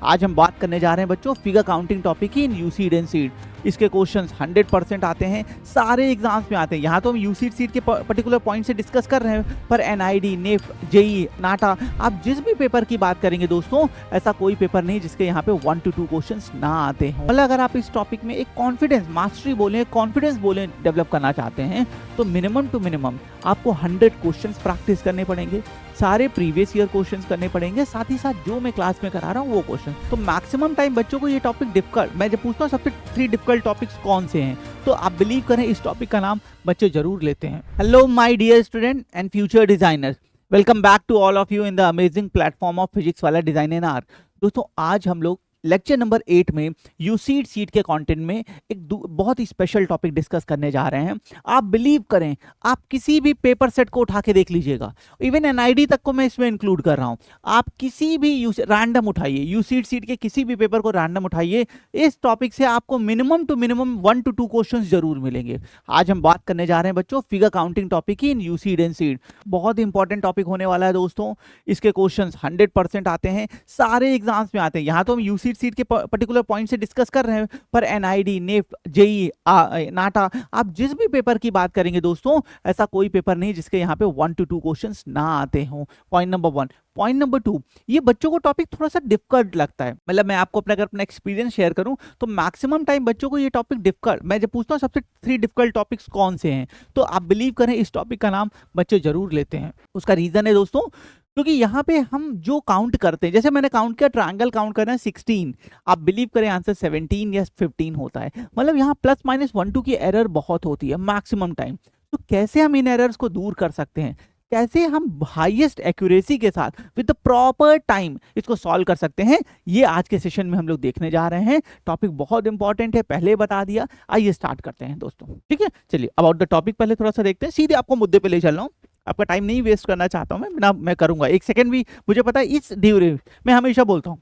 आज हम बात करने जा रहे हैं बच्चों फिगर काउंटिंग टॉपिक की इन यूसीड एंड सीड। इसके क्वेश्चंस 100% आते हैं, सारे एग्जाम्स में आते हैं। यहाँ तो हम यूसीड सीड के पर्टिकुलर पॉइंट से डिस्कस कर रहे हैं, पर एनआईडी, नेफ्ट, जेई, नाटा, आप जिस भी पेपर की बात करेंगे दोस्तों, ऐसा कोई पेपर नहीं जिसके यहाँ पे 1 to 2 क्वेश्चंस ना आते हों। मतलब अगर आप इस टॉपिक में एक कॉन्फिडेंस, मास्टरी बोले, कॉन्फिडेंस बोले डेवलप करना चाहते हैं, तो मिनिमम टू मिनिमम आपको 100 क्वेश्चंस प्रैक्टिस करने पड़ेंगे, सारे प्रीवियस ईयर क्वेश्चंस करने पड़ेंगे, साथ ही साथ जो मैं क्लास में करा रहा हूँ वो क्वेश्चन। तो मैक्सिमम टाइम बच्चों को ये टॉपिक डिफिकल्ट, मैं जब पूछता हूँ सबसे 3 डिफिकल्ट टॉपिक्स कौन से हैं, तो आप बिलीव करें इस टॉपिक का नाम बच्चे जरूर लेते हैं। Hello my dear student and future designer, welcome back to all of you in the amazing platform of physics वाला डिजाइन एंड आर्ट। दोस्तों आज हम लोग लेक्चर नंबर 8 में यूसीड सीट के कंटेंट में एक बहुत ही स्पेशल टॉपिक डिस्कस करने जा रहे हैं। आप बिलीव करें, आप किसी भी पेपर सेट को उठा के देख लीजिएगा, इवन एनआईडी तक को मैं इसमें इंक्लूड कर रहा हूं। आप किसी भी रैंडम उठाइए, यूसीड सीट के किसी भी पेपर को रैंडम उठाइए, इस टॉपिक से आपको minimum two minimum 1 to 2 question जरूर मिलेंगे। आज हम बात करने जा रहे हैं बच्चों फिगर काउंटिंग टॉपिक की इन यूसीड एंड सीड। बहुत इंपॉर्टेंट टॉपिक होने वाला है दोस्तों। इसके क्वेश्चन 100% आते हैं, सारे एग्जाम्स में आते हैं। यहाँ तो हम यूसीड सीट के पर्टिकुलर पॉइंट से डिस्कस कर रहे हैं, पर एनआईडी, नेफ्ट, जेई, नाटा, आप जिस भी पेपर की बात करेंगे दोस्तों, ऐसा कोई पेपर नहीं जिसके यहाँ पे 1 to 2 क्वेश्चंस ना आते हों। Point number 1। पॉइंट नंबर 2, ये बच्चों को टॉपिक थोड़ा सा डिफिकल्ट लगता है। मतलब मैं आपको अपना एक्सपीरियंस शेयर करूं तो मैक्सिमम टाइम बच्चों को ये टॉपिक डिफिकल्ट, मैं जब पूछता हूँ सबसे 3 डिफिकल्ट टॉपिक्स कौन से हैं, तो आप बिलीव करें इस टॉपिक का नाम बच्चे जरूर लेते हैं। उसका रीजन है दोस्तों, क्योंकि यहाँ पे हम जो काउंट करते हैं, जैसे मैंने काउंट किया, ट्रायंगल काउंट करना है 16, आप बिलीव करें आंसर 17 या 15 होता है। मतलब यहाँ ±1-2 की एरर बहुत होती है मैक्सिमम टाइम। तो कैसे हम इन एरर्स को दूर कर सकते हैं, कैसे हम हाईएस्ट एक्यूरेसी के साथ विद द प्रॉपर टाइम इसको सॉल्व कर सकते हैं, ये आज के सेशन में हम लोग देखने जा रहे हैं। टॉपिक बहुत इंपॉर्टेंट है, पहले बता दिया। आइए स्टार्ट करते हैं दोस्तों, ठीक है। चलिए अबाउट द टॉपिक पहले थोड़ा सा देखते हैं, सीधे आपको मुद्दे पे ले चल रहा हूँ, आपका टाइम नहीं वेस्ट करना चाहता हूं मैं करूंगा 1 सेकंड भी, मुझे पता है इस ड्यूरेशन मैं हमेशा बोलता हूं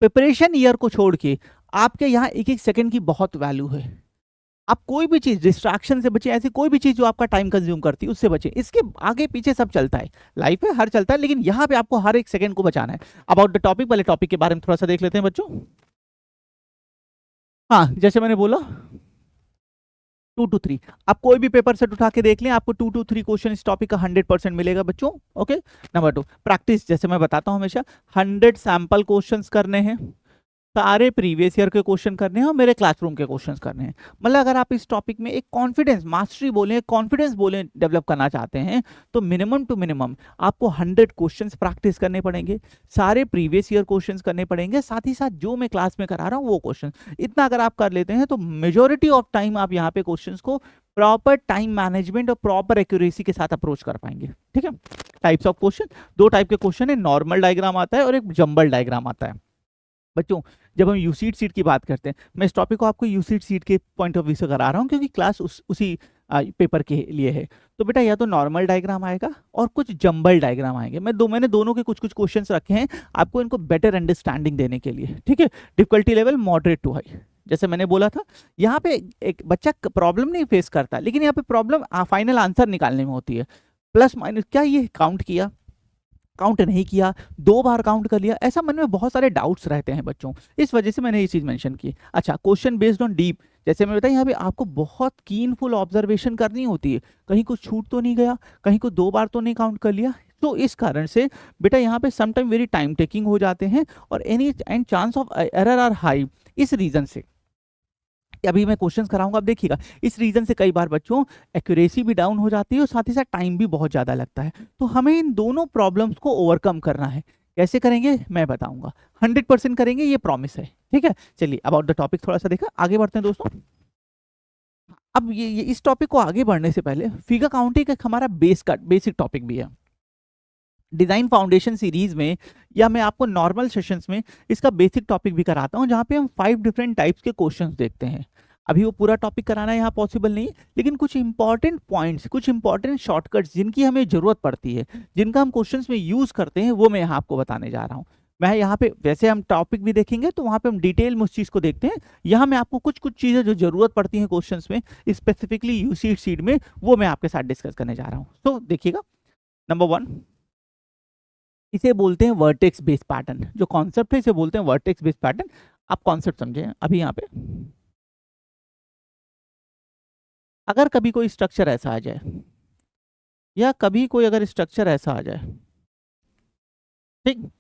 प्रिपरेशन ईयर को छोड़ के आपके यहाँ 1-1 सेकंड की बहुत वैल्यू है। आप कोई भी चीज डिस्ट्रैक्शन से बचे, ऐसी कोई भी चीज जो आपका टाइम कंज्यूम करती है उससे बचे। इसके आगे पीछे सब चलता है, लाइफ है, हर चलता है, लेकिन यहाँ पे आपको हर 1 सेकंड को बचाना है। अबाउट द टॉपिक, पहले टॉपिक के बारे में थोड़ा सा देख लेते हैं बच्चों। हाँ, जैसे मैंने बोला 2 to 3, आप कोई भी पेपर सेट उठा के देख लें, आपको 2 to 3 क्वेश्चन इस टॉपिक का 100% मिलेगा बच्चों। ओके। Number 2, practice. जैसे मैं बताता हूं हमेशा 100 सैंपल क्वेश्चंस करने हैं, सारे प्रीवियस ईयर के क्वेश्चन करने हैं और मेरे क्लासरूम के क्वेश्चंस करने हैं। मतलब अगर आप इस टॉपिक में एक कॉन्फिडेंस, मास्टरी बोले, कॉन्फिडेंस बोले डेवलप करना चाहते हैं, तो मिनिमम टू मिनिमम आपको 100 क्वेश्चंस प्रैक्टिस करने पड़ेंगे, सारे प्रीवियस ईयर क्वेश्चंस करने पड़ेंगे, साथ ही साथ जो मैं क्लास में करा रहा हूँ वो क्वेश्चन। इतना अगर आप कर लेते हैं तो मेजोरिटी ऑफ टाइम आप यहाँ पे क्वेश्चंस को प्रॉपर टाइम मैनेजमेंट और प्रॉपर एक्यूरेसी के साथ अप्रोच कर पाएंगे, ठीक है। टाइप्स ऑफ क्वेश्चन, 2 टाइप के क्वेश्चन है, नॉर्मल डायग्राम आता है और एक जंबल डायग्राम आता है। बच्चों जब हम यूसीड सीट की बात करते हैं, मैं इस टॉपिक को आपको यूसीड सीट के पॉइंट ऑफ व्यू से करा रहा हूँ क्योंकि क्लास उसी पेपर के लिए है। तो बेटा या तो नॉर्मल डायग्राम आएगा और कुछ जंबल डायग्राम आएंगे। मैंने दोनों के कुछ क्वेश्चंस रखे हैं आपको इनको बेटर अंडरस्टैंडिंग देने के लिए, ठीक है। Difficulty level moderate to high. जैसे मैंने बोला था, यहाँ पे एक बच्चा प्रॉब्लम नहीं फेस करता, लेकिन यहाँ पे प्रॉब्लम फाइनल आंसर निकालने में होती है। प्लस माइनस, क्या ये काउंट किया, काउंट नहीं किया, 2 बार काउंट कर लिया, ऐसा मन में बहुत सारे डाउट्स रहते हैं बच्चों, इस वजह से मैंने ये चीज मेंशन की। अच्छा, क्वेश्चन बेस्ड ऑन डीप, जैसे मैं बताया यहाँ पे आपको बहुत कीनफुल ऑब्जर्वेशन करनी होती है, कहीं कुछ छूट तो नहीं गया, कहीं को 2 बार तो नहीं काउंट कर लिया। तो इस कारण से बेटा यहाँ पे समटाइम वेरी टाइम टेकिंग हो जाते हैं और and chance of error are high. इस रीजन से अभी मैं क्वेश्चंस कराऊंगा, आप देखिएगा, इस रीजन से कई बार बच्चों एक्यूरेसी भी डाउन हो जाती है और साथ ही साथ टाइम भी बहुत ज़्यादा लगता है। तो हमें इन दोनों प्रॉब्लम्स को ओवरकम करना है। कैसे करेंगे मैं बताऊंगा, 100% करेंगे, ये प्रॉमिस है, ठीक है। चलिए अबाउट द टॉपिक थोड़ा सा देखा, आगे बढ़ते हैं दोस्तों। अब ये इस टॉपिक को आगे बढ़ने से पहले फिगर काउंटिंग एक हमारा बेसिक टॉपिक भी है। डिजाइन फाउंडेशन सीरीज में या मैं आपको नॉर्मल सेशंस में इसका बेसिक टॉपिक भी कराता हूं, जहां पे हम 5 डिफरेंट टाइप्स के क्वेश्चंस देखते हैं। अभी वो पूरा टॉपिक कराना यहाँ पॉसिबल नहीं, लेकिन कुछ इंपॉर्टेंट पॉइंट्स, कुछ इंपॉर्टेंट शॉर्टकट्स जिनकी हमें जरूरत पड़ती है, जिनका हम क्वेश्चंस में यूज करते हैं, वो मैं यहाँ आपको बताने जा रहा हूँ। मैं यहाँ पे, वैसे हम टॉपिक भी देखेंगे तो वहाँ पे हम डिटेल में उस चीज को देखते हैं। यहाँ मैं आपको कुछ चीजें जो जरूरत पड़ती हैं क्वेश्चंस में, स्पेसिफिकली यूसीड सीड में, वो मैं आपके साथ डिस्कस करने जा रहा हूँ। तो देखिएगा, नंबर 1, इसे बोलते हैं वर्टेक्स बेस्ड पैटर्न। जो कॉन्सेप्ट है इसे बोलते हैं वर्टेक्स बेस्ड पैटर्न। आप कॉन्सेप्ट समझे अभी यहाँ पे। अगर कभी कोई स्ट्रक्चर ऐसा आ जाए, या कभी कोई अगर स्ट्रक्चर ऐसा आ जाए, ठीक,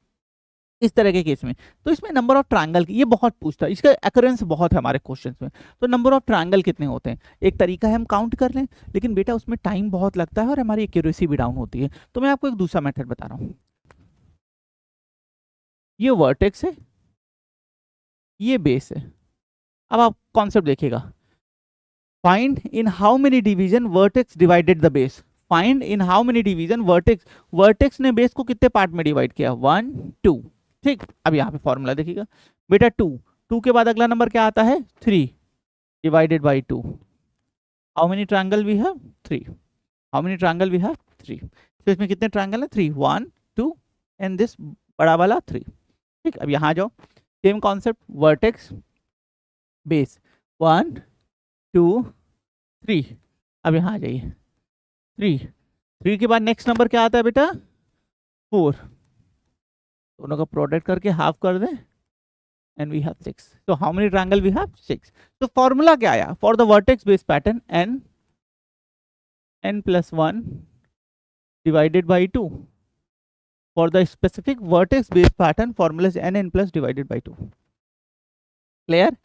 इस तरह के केस में, तो इसमें नंबर ऑफ ट्रायंगल, ये बहुत पूछता है, इसका एक्रेंस बहुत है हमारे क्वेश्चंस में। तो नंबर ऑफ ट्रायंगल कितने होते हैं, एक तरीका है हम काउंट कर लें, लेकिन बेटा उसमें टाइम बहुत लगता है और हमारी एक्यूरेसी भी डाउन होती है। तो मैं आपको एक दूसरा मेथड बता रहा हूँ। ये वर्टेक्स है, ये बेस है। अब आप कॉन्सेप्ट देखिएगा, find in how many division vertex divided the base. Find in how many division vertex, vertex ने बेस को कितने पार्ट में डिवाइड किया, 1 2, ठीक। अब यहाँ पे फॉर्मूला देखिएगा बेटा, 2 के बाद अगला नंबर क्या आता है, 3 divided by 2। How many triangle we have, 3। How many triangle we have, 3। तो इसमें कितने ट्रायंगल है, 3, 1 2 एंड दिस बड़ा वाला 3, ठीक। अब यहाँ जाओ, सेम कॉन्सेप्ट, वर्टेक्स बेस 1 2 3। अब यहाँ आ जाइए, 3 के बाद नेक्स्ट नंबर क्या आता है बेटा, 4। दोनों का प्रोडक्ट करके हाफ कर दें एंड वी हैव 6। तो how many triangle we have, 6। तो फॉर्मूला क्या आया for the vertex based pattern, n plus 1 divided by 2। for the specific vertex based pattern formula is n plus divided by 2। Clear.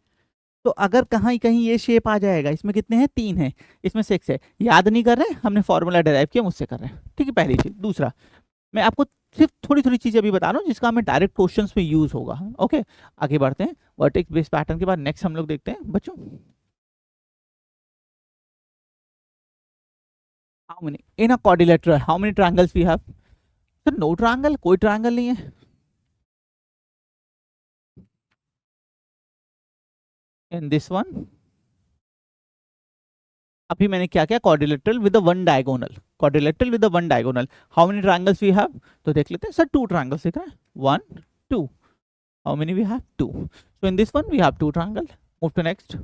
तो अगर कहीं कहीं ये shape आ जाएगा, इसमें कितने हैं, 3 है, इसमें 6 है, याद नहीं कर रहे, हमने फॉर्मूला डिराइव किया, मुझसे कर रहे हैं, ठीक है, पहली चीज। दूसरा, मैं आपको सिर्फ थोड़ी थोड़ी चीजें अभी बता रहा हूँ जिसका हमें डायरेक्ट क्वेश्चंस में यूज होगा। ओके, आगे बढ़ते हैं। वर्टेक्स बेस्ड पैटर्न के बाद नेक्स्ट हम लोग देखते हैं बच्चों, how many in a quadrilateral, how many triangles we have. Sir no triangle, कोई ट्रायंगल नहीं है इन दिस वन। अभी मैंने क्या किया, quadrilateral with the one diagonal, quadrilateral with the one diagonal, how many triangles we have. तो देख लेते हैं सर, 2 ट्रायंगल्स दिख रहे हैं, 1 2। How many we have, 2। So in this one we have 2 triangle. Move to next.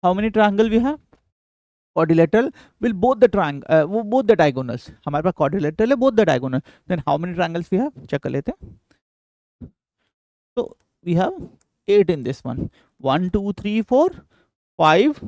How many triangle we have, quadrilateral will both the both the diagonals, हमारे पास quadrilateral है, both the diagonal, then how many triangles we have, check कर लेते हैं। तो we have 8 in this one, 1 2 3 4 5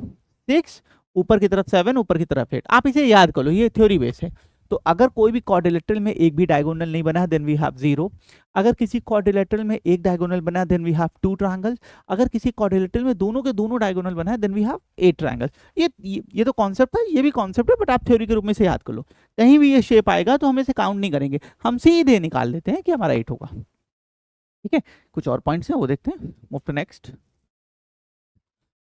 6, ऊपर की तरफ 7, ऊपर की तरफ 8। आप इसे याद कर लो, ये थ्योरी बेस है। तो अगर कोई भी क्वाड्रिलेटरल में एक भी डायगोनल नहीं बना देन वी हैव 0। अगर किसी क्वाड्रिलेटरल में एक डायगोनल बना देन वी हैव 2 ट्रायंगल्स। अगर किसी क्वाड्रिलेटरल में दोनों के दोनों डायगोनल बना है देन वी हैव 8 ट्रायंगल्स। ये तो कॉन्सेप्ट है, ये भी कॉन्सेप्ट है, बट आप थ्योरी के रूप में से याद कर लो। कहीं भी ये शेप आएगा तो हम इसे काउंट नहीं करेंगे, हम सीधे निकाल लेते हैं कि हमारा 8 होगा। ठीक है, कुछ और पॉइंट्स हैं वो देखते हैं। Move to next.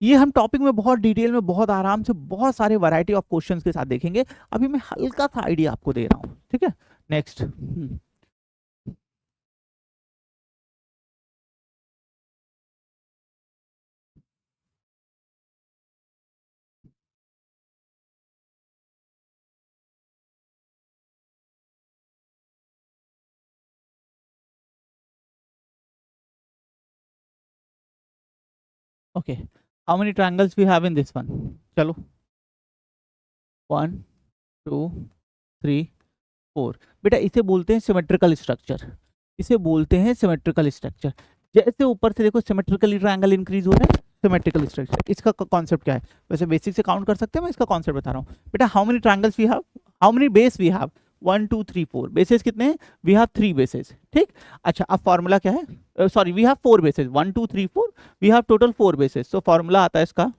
ये हम टॉपिक में बहुत डिटेल में, बहुत आराम से, बहुत सारे वैरायटी ऑफ क्वेश्चंस के साथ देखेंगे। अभी मैं हल्का सा आइडिया आपको दे रहा हूँ, ठीक है। Next, okay, how many triangles we have in this one. चलो, 1 2 3 4। बेटा इसे बोलते हैं सिमेट्रिकल स्ट्रक्चर, इसे बोलते हैं सिमेट्रिकल स्ट्रक्चर। जैसे ऊपर से देखो सिमेट्रिकली ट्रायंगल इंक्रीज हो रहा है, सिमेट्रिकल स्ट्रक्चर। इसका कॉन्सेप्ट क्या है, वैसे बेसिक से काउंट कर सकते हैं, मैं इसका कॉन्सेप्ट बता रहा हूँ। बेटा how many triangles we have, how many base we have, 1 2 3 4। Bases कितने हैं, वी हैव 3 बेसेस, ठीक। अच्छा, अब फॉर्मूला क्या है, sorry we have 4 bases, 1 2 3 4, we have total 4 bases. तो फॉर्मूला आता है इसका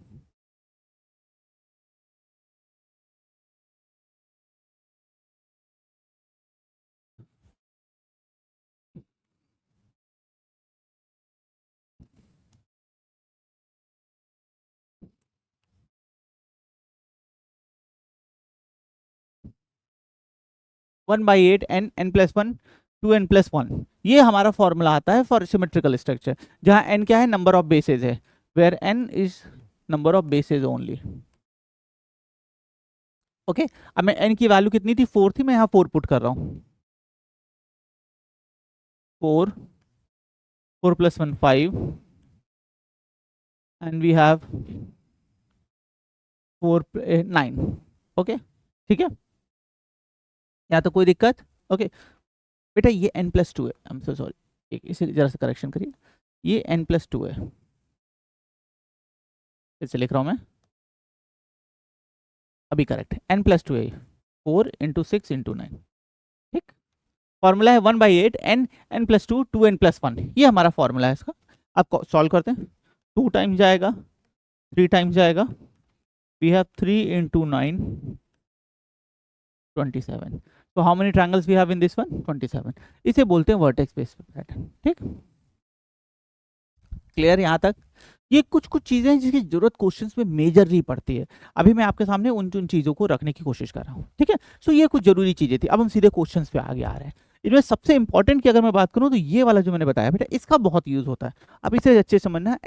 1/8 n n plus 1 2n plus 1। ये हमारा फॉर्मूला आता है फॉर सिमेट्रिकल स्ट्रक्चर, जहां n क्या है, नंबर ऑफ बेसेस है, where n is number of bases only. Okay, अब मैं n की वैल्यू कितनी थी, 4 थी, मैं यहाँ 4 पुट कर रहा हूँ। 4 4 plus 1 5 and we have 4 9। Okay, ठीक है, यहाँ तो कोई दिक्कत? ओके बेटा, ये n+2 है, आई एम सो सॉरी, इसे जरा सा करेक्शन करिए, ये n+2 है, फिर से लिख रहा हूँ मैं, अभी करेक्ट है, n+2 है, 4 × 6 × 9, ठीक। फॉर्मूला है 1/8 n+2 2n+1, ये हमारा फॉर्मूला है इसका। आप सॉल्व करते हैं, 2 टाइम्स जाएगा, 3 टाइम्स जाएगा, वी हैव 3 × 9 27। तो how many triangles we have in this one? 27। इसे बोलते हैं वर्टेक्स बेस्ड पैटर्न, ठीक। क्लियर यहाँ तक? ये कुछ कुछ चीजें हैं जिसकी जरूरत क्वेश्चंस में मेजरली पड़ती है। अभी मैं आपके सामने उन चीजों को रखने की कोशिश कर रहा हूँ, ठीक है। सो ये कुछ जरूरी चीजें थी। अब हम सीधे क्वेश्चंस पे आगे आ रहे हैं। इनमें सबसे इंपॉर्टेंट की अगर मैं बात करूँ तो ये वाला जो मैंने बताया बेटा, इसका बहुत यूज होता है। अब इसे अच्छे समझना है,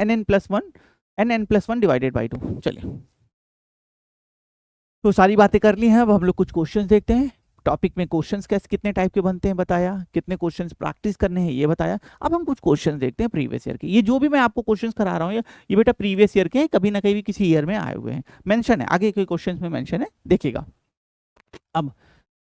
n+1 डिवाइडेड बाई 2। चलिए, तो सारी बातें कर ली हैं, अब हम लोग कुछ क्वेश्चंस देखते हैं। टॉपिक में क्वेश्चंस कैसे कितने टाइप के बनते हैं बताया, कितने क्वेश्चंस प्रैक्टिस करने हैं ये बताया। अब हम कुछ क्वेश्चंस देखते हैं प्रीवियस ईयर के। ये जो भी मैं आपको क्वेश्चंस करा रहा हूँ ये बेटा प्रीवियस ईयर के हैं, कभी ना कभी किसी ईयर में आए हुए हैं, मेंशन है आगे के क्वेश्चंस में मेंशन है, देखिएगा। अब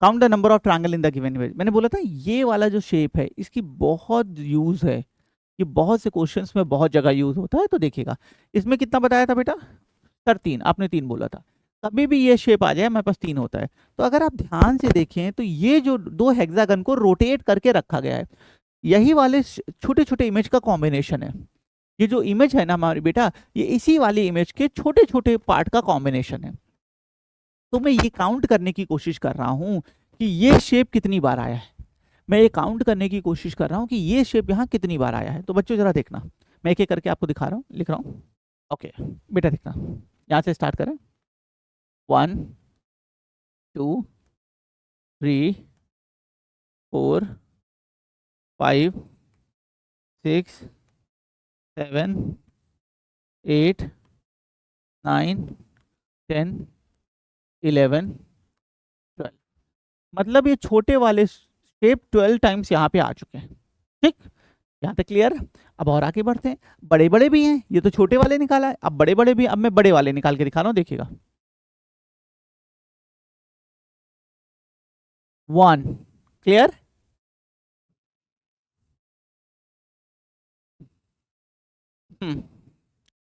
count the number of triangle in the given image. मैंने बोला था ये वाला जो शेप है इसकी बहुत यूज है, ये बहुत से क्वेश्चंस में बहुत जगह यूज होता है। तो देखिएगा, इसमें कितना बताया था बेटा सर? 3, आपने 3 बोला था। कभी भी ये शेप आ जाए हमारे पास 3 होता है। तो अगर आप ध्यान से देखें तो ये जो 2 हेक्सागन को रोटेट करके रखा गया है, यही वाले छोटे छोटे इमेज का कॉम्बिनेशन है। ये जो इमेज है ना हमारी बेटा, ये इसी वाली इमेज के छोटे छोटे पार्ट का कॉम्बिनेशन है। तो मैं ये काउंट करने की कोशिश कर रहा हूं कि ये शेप कितनी बार आया है। मैं ये काउंट करने की कोशिश कर रहा हूं कि ये शेप यहाँ कितनी बार आया है। तो बच्चों जरा देखना, मैं एक एक करके आपको दिखा रहा हूँ, लिख रहा हूँ। ओके बेटा देखना, यहाँ से स्टार्ट करें। 1 2 3 4 5 6 7 8 9 10 11 12। मतलब ये छोटे वाले शेप 12 टाइम्स यहाँ पे आ चुके हैं, ठीक। यहाँ तक क्लियर? अब और आगे बढ़ते हैं। बड़े बड़े भी हैं, ये तो छोटे वाले निकाला है, अब बड़े बड़े भी, अब मैं बड़े वाले निकाल के दिखा रहा हूँ, देखिएगा। 1 क्लियर,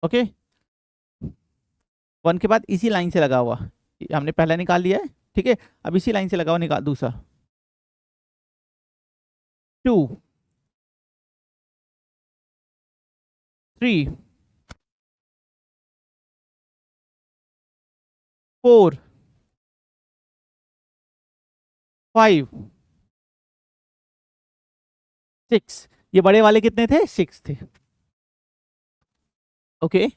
ओके। 1 के बाद इसी लाइन से लगा हुआ हमने पहला निकाल लिया है, ठीक है। अब इसी लाइन से लगा हुआ निकाल दूसरा। 2 3 4 5 6। ये बड़े वाले कितने थे? 6 थे, ओके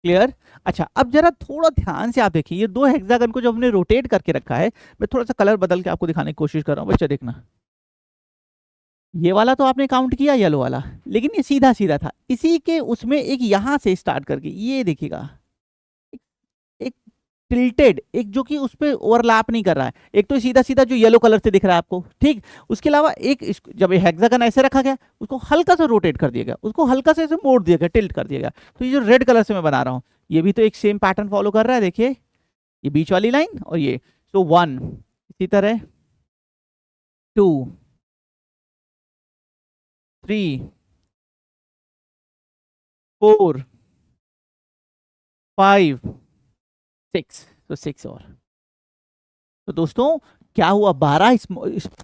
क्लियर। अच्छा, अब जरा थोड़ा ध्यान से आप देखिए, ये 2 हेक्सागन को जब हमने रोटेट करके रखा है, मैं थोड़ा सा कलर बदल के आपको दिखाने की कोशिश कर रहा हूँ। बच्चा देखना, ये वाला तो आपने काउंट किया येलो वाला, लेकिन ये सीधा सीधा था। इसी के उसमें एक यहां से स्टार्ट करके ये देखिएगा, एक टिल्टेड, एक जो कि उस पर ओवरलैप नहीं कर रहा है। एक तो सीधा सीधा जो येलो कलर से दिख रहा है आपको, ठीक। उसके अलावा एक जब हेक्सागन ऐसे रखा गया, उसको हल्का सा रोटेट कर दिया गया, उसको हल्का से ऐसे मोड़ दिया गया, टिल्ट कर दिया गया। तो ये जो रेड कलर से मैं बना रहा हूँ, ये भी तो एक सेम पैटर्न फॉलो कर रहा है। देखिए ये बीच वाली लाइन और ये, सो 1 इसी तरह, 2 3 4 5 6, तो 6 और। तो दोस्तों क्या हुआ, 12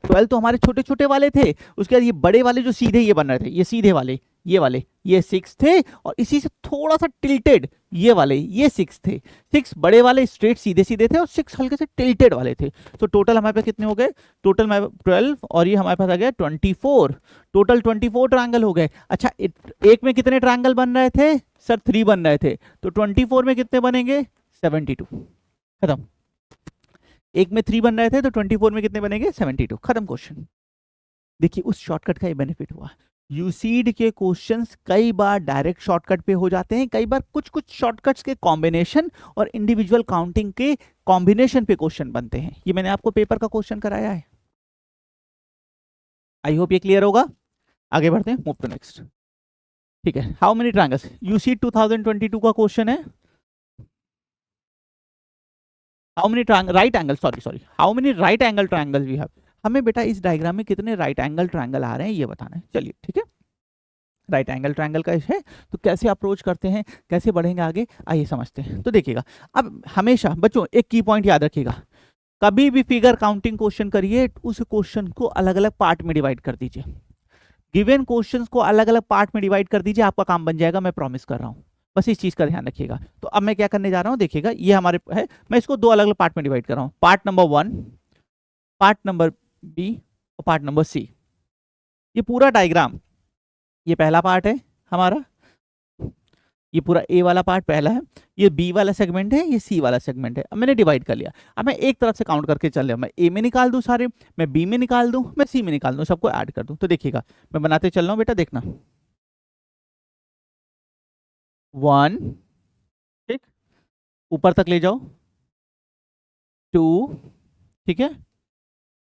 12 तो हमारे छोटे छोटे वाले थे। उसके बाद ये बड़े वाले जो सीधे ये बन रहे थे, ये सीधे वाले, ये वाले, ये 6 थे। और इसी से थोड़ा सा टिल्टेड ये वाले, ये 6 थे। 6 बड़े वाले स्ट्रेट सीधे सीधे थे और 6 हल्के से टिल्टेड वाले थे। तो टोटल हमारे पास कितने हो गए? टोटल 12 और ये हमारे पास आ गया 24। टोटल 24 ट्रायंगल हो गए। अच्छा, एक में कितने ट्रायंगल बन रहे थे सर? 3 बन रहे थे। तो 24 में कितने बनेंगे? 72। खत्म। एक में 3 बन रहे थे तो 24 में कितने बनेंगे? 72। खत्म क्वेश्चन। देखिए उस शॉर्टकट का ये बेनिफिट हुआ। यूसीड के क्वेश्चंस कई बार डायरेक्ट शॉर्टकट पे हो जाते हैं, कई बार कुछ कुछ शॉर्टकट्स के कॉम्बिनेशन और इंडिविजुअल काउंटिंग के कॉम्बिनेशन पे क्वेश्चन बनते हैं। ये मैंने आपको पेपर का क्वेश्चन कराया है। आई होप ये क्लियर होगा। आगे बढ़ते हैं, मूव टू नेक्स्ट। ठीक है, हाउ मेनी ट्रायंगल्स, यूसी 2022 का क्वेश्चन है, how many right angle, sorry how many right angle triangle we have. हमें बेटा इस डायग्राम में कितने राइट एंगल ट्रायंगल आ रहे हैं ये बताना है। चलिए ठीक है, राइट एंगल ट्रायंगल का है तो कैसे अप्रोच करते हैं, कैसे बढ़ेंगे आगे, आइए समझते हैं। तो देखिएगा, अब हमेशा बच्चों एक की पॉइंट याद रखिएगा, कभी भी फिगर काउंटिंग क्वेश्चन करिए उस क्वेश्चन को अलग अलग पार्ट में डिवाइड कर दीजिए, गिवन क्वेश्चंस को अलग अलग पार्ट में डिवाइड कर दीजिए, आपका काम बन जाएगा, मैं प्रॉमिस कर रहा हूं। बस इस चीज का ध्यान रखिएगा। तो अब मैं क्या करने जा रहा हूं, देखिएगा ये हमारे है, मैं इसको दो अलग अलग पार्ट में डिवाइड कर रहा हूं, part number 1, part number B और पार्ट नंबर सी। ये पूरा डायग्राम, ये पहला पार्ट है हमारा, ये पूरा ए वाला पार्ट पहला है, ये बी वाला सेगमेंट है, ये सी वाला सेगमेंट है। अब मैंने डिवाइड कर लिया, अब मैं एक तरफ से काउंट करके चल रहा हूं, मैं ए में निकाल दूं सारे, मैं बी में निकाल दूं, मैं सी में निकाल दूं, सबको ऐड कर दूं। तो देखिएगा मैं बनाते चल रहा हूं बेटा, देखना 1, ठीक, ऊपर तक ले जाओ 2, ठीक है,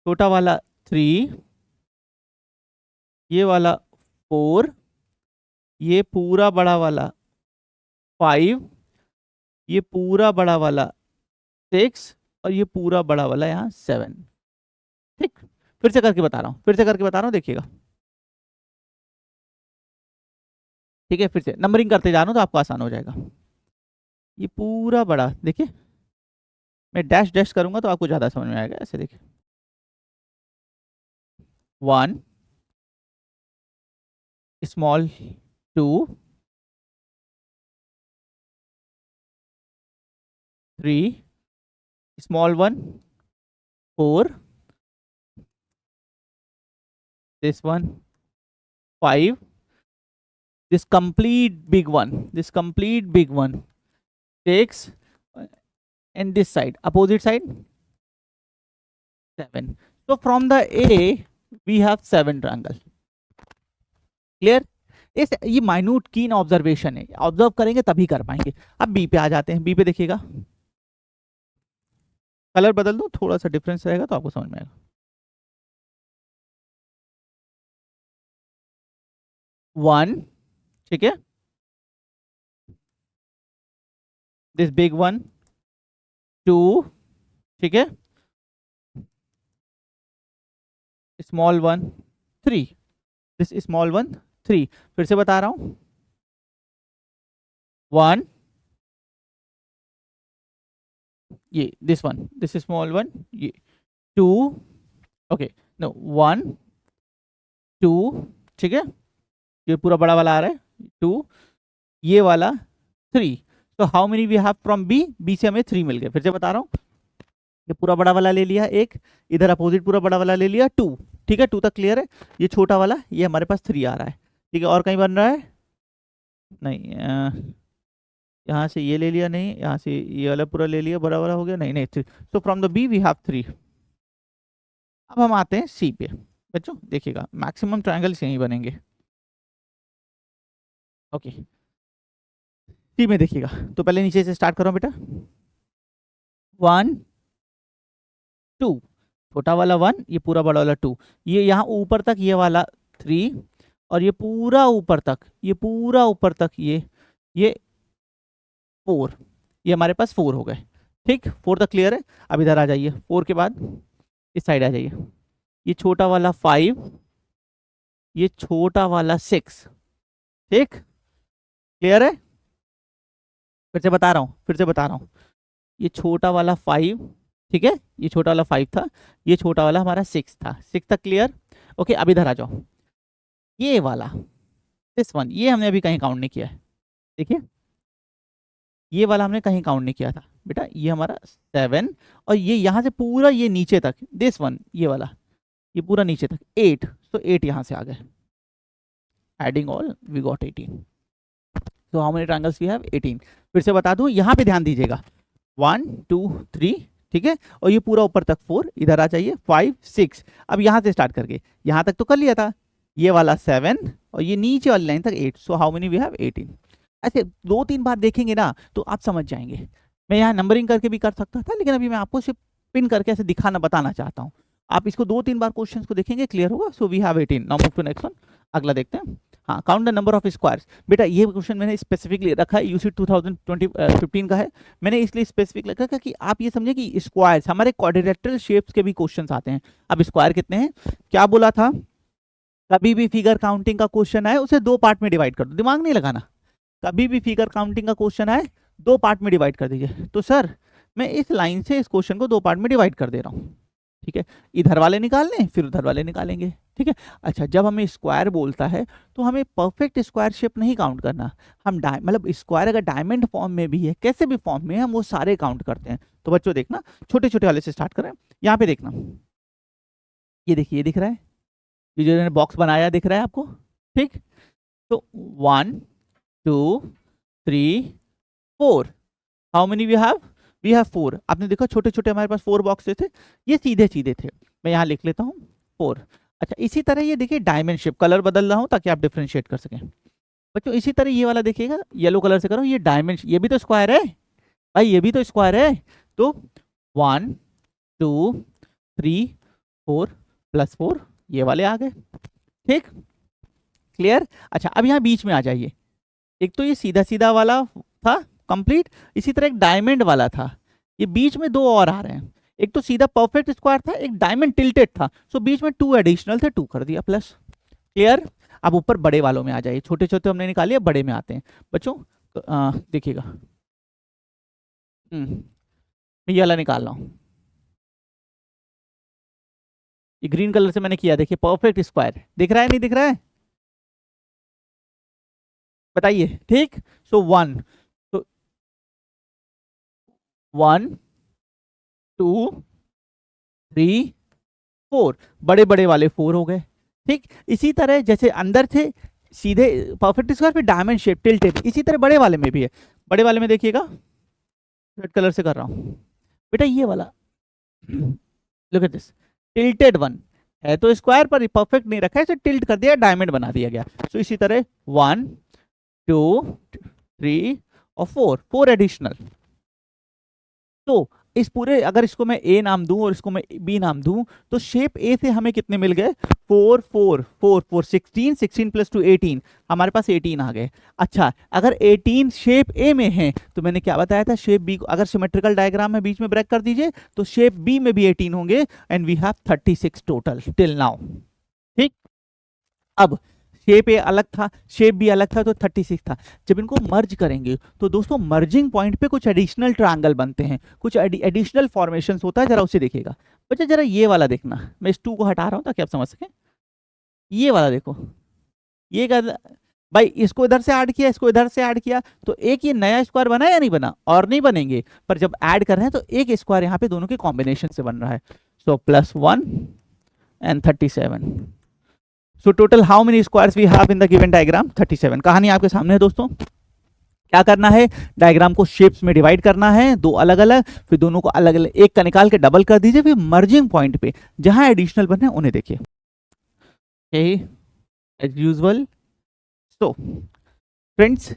छोटा वाला 3, ये वाला 4, ये पूरा बड़ा वाला 5, ये पूरा बड़ा वाला 6 और ये पूरा बड़ा वाला यहाँ 7। ठीक, फिर से करके बता रहा हूँ, देखिएगा ठीक है, फिर से नंबरिंग करते जा रहा हूँ तो आपको आसान हो जाएगा। ये पूरा बड़ा देखिए, मैं डैश डैश करूंगा तो आपको ज्यादा समझ में आएगा, ऐसे देखिए 1, small 2, 3, small 1, 4, this one 5, this complete big one takes, and this side opposite side 7. So from the A we have 7 triangle. Clear? इस ये माइन्यूट कीन ऑब्जर्वेशन है, ऑब्जर्व करेंगे तभी कर पाएंगे। अब बी पे आ जाते हैं, बी पे देखिएगा, कलर बदल दूं थोड़ा सा डिफरेंस रहेगा तो आपको समझ में आएगा। 1, ठीक है, दिस बिग वन 2, ठीक है, स्मॉल 1 3, दिस स्मॉल 1 3, फिर से बता रहा हूं 1, ये दिस वन, दिस स्मॉल 1, ये 2, ओके नो 1 2, ठीक है, ये पूरा बड़ा वाला आ रहा है 2, ये वाला 3। तो how many we have from B, B से हमें 3 मिल गए। फिर से बता रहा हूँ, ये पूरा बड़ा वाला ले लिया एक, इधर अपोजिट पूरा बड़ा वाला ले लिया 2, ठीक है, 2 तक क्लियर है। ये छोटा वाला ये हमारे पास 3 आ रहा है, ठीक है, और कहीं बन रहा है नहीं, यहाँ से ये ले लिया नहीं, यहाँ से ये वाला पूरा ले लिया, बड़ा वाला हो गया नहीं नहीं 3। So from the B we have 3। अब हम आते हैं सी पे। बच्चों देखिएगा मैक्सिमम ट्रायंगल्स यहीं बनेंगे। ओके सी में देखिएगा, तो पहले नीचे से स्टार्ट करो बेटा, 1 2, छोटा वाला 1, ये पूरा बड़ा वाला 2, ये यहाँ ऊपर तक ये वाला 3, और ये पूरा ऊपर तक, ये पूरा ऊपर तक ये 4, ये हमारे पास 4 हो गए। ठीक, 4 तक क्लियर है। अब इधर आ जाइए, 4 के बाद इस साइड आ जाइए, ये छोटा वाला 5, ये छोटा वाला 6, ठीक क्लियर है। फिर से बता रहा हूँ, ये छोटा वाला 5, ठीक है, ये छोटा वाला 5 था, ये छोटा वाला हमारा 6 था, 6 तक क्लियर। ओके अब इधर आ जाओ, ये वाला दिस वन, ये हमने अभी कहीं काउंट नहीं किया है, देखिए ये वाला हमने कहीं काउंट नहीं किया था बेटा, ये हमारा 7, और ये यहाँ से पूरा ये नीचे तक दिस वन, ये वाला ये पूरा नीचे तक 8, तो 8 यहाँ से आ गए, एडिंग ऑल वी गॉट 18। तो how many triangles we have 18। फिर से बता दूं, यहाँ पे ध्यान दीजिएगा 1 2 3, ठीक है, और ये पूरा ऊपर तक 4, इधर आ जाइए 5 6। अब यहाँ से स्टार्ट करके यहाँ तक तो कर लिया था, ये वाला 7 और ये नीचे वाली लाइन तक 8। So how many we have 18। ऐसे 2-3 बार देखेंगे ना तो आप समझ जाएंगे। मैं यहाँ नंबरिंग करके भी कर सकता था, लेकिन अभी मैं आपको सिर्फ पिन करके ऐसे दिखाना बताना चाहता हूँ। आप इसको 2-3 बार क्वेश्चन को देखेंगे, क्लियर होगा। So we have 18। Now move to next one, अगला देखते हैं। हाँ, count the number of squares. बेटा ये क्वेश्चन मैंने स्पेसिफिकली रखा है, यूसी 2015 का है, मैंने इसलिए स्पेसिफिक रखा कि आप ये समझे कि स्क्वायर्स हमारे क्वाड्रिलेटरल शेप्स के भी क्वेश्चंस आते हैं। अब स्क्वायर कितने हैं, क्या बोला था, कभी भी फिगर काउंटिंग का क्वेश्चन आए उसे 2 पार्ट में डिवाइड कर दो, दिमाग नहीं लगाना। कभी भी फिगर काउंटिंग का क्वेश्चन आए 2 पार्ट में डिवाइड कर दीजिए। तो सर मैं इस लाइन से इस क्वेश्चन को 2 पार्ट में डिवाइड कर दे रहा हूँ, ठीक है, इधर वाले निकालने फिर उधर वाले निकालेंगे, ठीक है। अच्छा, जब हमें स्क्वायर बोलता है तो हमें परफेक्ट स्क्वायर शेप नहीं काउंट करना, हम मतलब स्क्वायर अगर डायमंड फॉर्म में भी है, कैसे भी फॉर्म में है, हम वो सारे काउंट करते हैं। तो बच्चों देखना, छोटे छोटे वाले से स्टार्ट करें। यहाँ पे देखना, ये देखिए, ये दिख रहा है, ये जो मैंने बॉक्स बनाया दिख रहा है आपको, ठीक। तो 1 2 3 4, how many we have, we have 4। आपने देखा छोटे छोटे हमारे पास 4 बॉक्सेस थे, ये सीधे सीधे थे, मैं यहाँ लिख लेता हूँ 4। अच्छा, इसी तरह ये देखिए डायमंड शेप, कलर बदल रहा हूँ ताकि आप डिफरेंशिएट कर सकें बच्चों। इसी तरह ये वाला देखिएगा, येलो कलर से करो, ये डायमंड, ये भी तो स्क्वायर है भाई, ये भी तो स्क्वायर है। तो 1 2 3 4 +4, ये वाले आ गए, ठीक, क्लियर। अच्छा, अब यहाँ बीच में आ जाइए, एक तो ये सीधा सीधा वाला था कंप्लीट, इसी तरह एक डायमंड वाला था, ये बीच में 2 और आ रहे हैं, एक तो सीधा परफेक्ट स्क्वायर था, एक डायमंड टिल्टेड था, सो बीच में 2 एडिशनल थे, 2 कर दिया प्लस, क्लियर। अब ऊपर बड़े वालों में आ जाइए, छोटे छोटे हमने निकाले, बड़े में आते हैं बच्चों। देखिएगा, मैं ये वाला निकाल रहा हूँ, ये ग्रीन कलर से मैंने किया, देखिए परफेक्ट स्क्वायर दिख रहा है, नहीं दिख रहा है, बताइए, ठीक। सो 1 तो 1 2 3 4, बड़े बड़े वाले 4 हो गए, ठीक। इसी तरह जैसे अंदर थे सीधे परफेक्ट स्क्वायर, फिर डायमंड शेप टिल्टेड, इसी तरह बड़े वाले में भी है। बड़े वाले में देखिएगा, रेड कलर से कर रहा हूं बेटा, ये वाला लुक एट दिस, टिल्टेड 1 है, तो स्क्वायर पर परफेक्ट नहीं रखा है, इसे टिल्ट कर दिया, डायमंड बना दिया गया। सो इसी तरह 1 2 3 और 4 एडिशनल। तो इस पूरे, अगर इसको मैं ए नाम दूं और इसको मैं बी नाम दूं, तो शेप ए से हमें कितने मिल गए, 4 4 4 4 16, 16 + 2 18, हमारे पास 18 आ गए। अच्छा, अगर 18 शेप ए में है तो मैंने क्या बताया था, शेप बी को अगर सिमेट्रिकल डायग्राम में बीच में ब्रेक कर दीजिए तो शेप बी में भी 18 होंगे, and we have 36 total till now, ठीक। अब शेप ए अलग था, शेप भी अलग था, तो 36 था। जब इनको मर्ज करेंगे तो दोस्तों मर्जिंग पॉइंट पे कुछ एडिशनल ट्रायंगल बनते हैं, कुछ एडिशनल फॉर्मेशंस होता है, जरा उसे देखिएगा बच्चा। जरा ये वाला देखना, मैं इस 2 को हटा रहा हूं ताकि आप समझ सकें। ये वाला देखो, ये भाई, इसको इधर से ऐड किया, इसको इधर से ऐड किया, तो एक ये नया स्क्वायर बना या नहीं बना, और नहीं बनेंगे, पर जब ऐड कर रहे हैं तो एक स्क्वायर यहाँ पे दोनों के कॉम्बिनेशन से बन रहा है। So +1 and 37। So total how many squares we have in the given diagram, 37। कहानी आपके सामने है दोस्तों, क्या करना है, डायग्राम को शेप्स में डिवाइड करना है, 2 अलग अलग, फिर दोनों को अलग अलग, एक का निकाल के डबल कर दीजिए, फिर मर्जिंग पॉइंट पे जहां एडिशनल बने उन्हें देखिए, एज यूजुअल। सो फ्रेंड्स,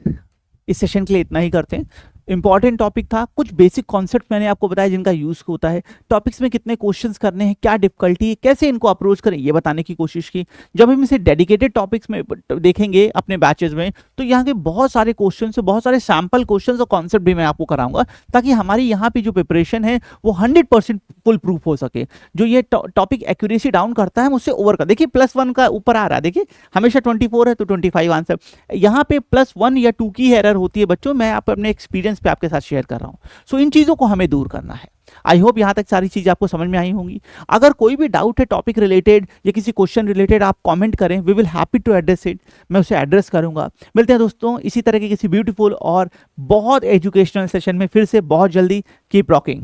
इस सेशन के लिए इतना ही करते हैं। इंपॉर्टेंट टॉपिक था, कुछ बेसिक कॉन्सेप्ट मैंने आपको बताया जिनका यूज होता है, टॉपिक्स में कितने क्वेश्चंस करने हैं, क्या डिफिकल्टी है, कैसे इनको अप्रोच करें, ये बताने की कोशिश की। जब हम इसे डेडिकेटेड टॉपिक्स में देखेंगे अपने बैचेज में, तो यहाँ के बहुत सारे क्वेश्चन, बहुत सारे सैम्पल क्वेश्चन और कॉन्सेप्ट भी मैं आपको कराऊंगा, ताकि हमारी यहाँ पे जो प्रिपरेशन है वो 100% फुल प्रूफ हो सके। जो ये टॉपिक एक्यूरेसी डाउन करता है, हम उससे ओवर कर, देखिए +1 का ऊपर आ रहा है, देखिए हमेशा 24 है तो 25 आंसर, यहाँ पे +1 या 2 की एरर होती है बच्चों, मैं आप अपने एक्सपीरियंस पे आपके साथ शेयर कर रहा हूं। सो इन चीजों को हमें दूर करना है। आई होप यहां तक सारी चीजें आपको समझ में आई होंगी। अगर कोई भी डाउट है टॉपिक रिलेटेड या किसी क्वेश्चन रिलेटेड, आप कमेंट करें, we will happy to address it, मैं उसे एड्रेस करूंगा। मिलते हैं दोस्तों इसी तरह के किसी ब्यूटीफुल और बहुत एजुकेशनल सेशन में फिर से बहुत जल्दी। Keep rocking.